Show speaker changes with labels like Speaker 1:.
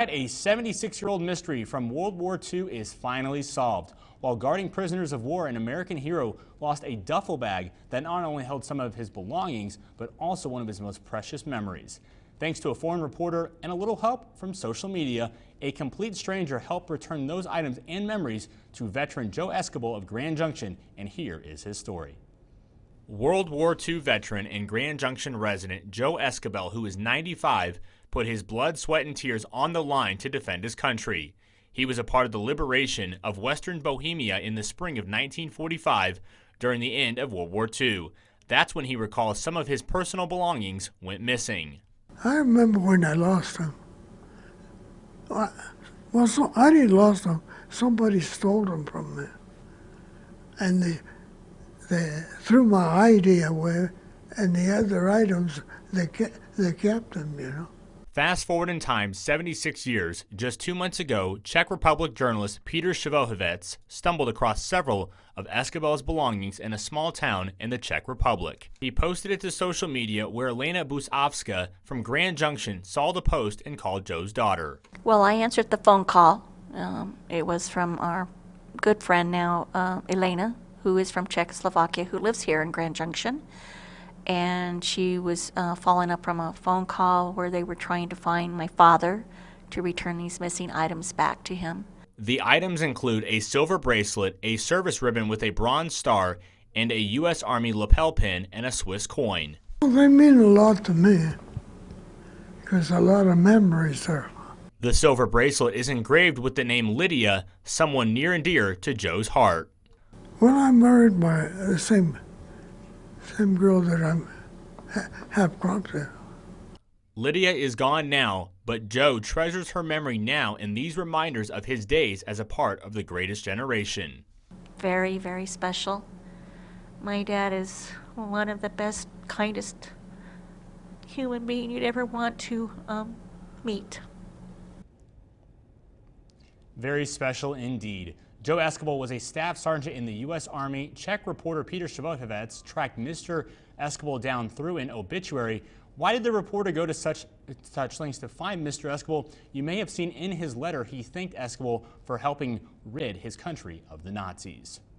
Speaker 1: A 76-year-old mystery from World War II is finally solved. While guarding prisoners of war, an American hero lost a duffel bag that not only held some of his belongings, but also one of his most precious memories. Thanks to a foreign reporter and a little help from social media, a complete stranger helped return those items and memories to veteran Joe Escobar of Grand Junction, and here is his story. World War II veteran and Grand Junction resident Joe Escobar, who is 95, put his blood, sweat, and tears on the line to defend his country. He was a part of the liberation of Western Bohemia in the spring of 1945 during the end of World War II. That's when he recalls some of his personal belongings went missing.
Speaker 2: I remember when I lost them. I didn't lost them. Somebody stole them from me. And they threw my ID away, and the other items, they kept them, you know.
Speaker 1: Fast forward in time 76 years, just 2 months ago, Czech Republic journalist Peter Shavohovec stumbled across several of Escobar's belongings in a small town in the Czech Republic. He posted it to social media, where Elena Busovska from Grand Junction saw the post and called Joe's daughter.
Speaker 3: Well, I answered the phone call. It was from our good friend now, Elena, who is from Czechoslovakia, who lives here in Grand Junction. And she was following up from a phone call where they were trying to find my father to return these missing items back to him.
Speaker 1: The items include a silver bracelet, a service ribbon with a bronze star, and a U.S. Army lapel pin and a Swiss coin.
Speaker 2: Well, they mean a lot to me because a lot of memories there.
Speaker 1: The silver bracelet is engraved with the name Lydia, someone near and dear to Joe's heart.
Speaker 2: Well, I'm married by the same girl that I'm half cropped in.
Speaker 1: Lydia is gone now, but Joe treasures her memory now in these reminders of his days as a part of the greatest generation.
Speaker 3: Very, very special. My dad is one of the best, kindest human being you'd ever want to meet.
Speaker 1: Very special indeed. Joe Escobar was a staff sergeant in the U.S. Army. Czech reporter Peter Shavohovec tracked Mr. Escobar down through an obituary. Why did the reporter go to such lengths to find Mr. Escobar? You may have seen in his letter he thanked Escobar for helping rid his country of the Nazis.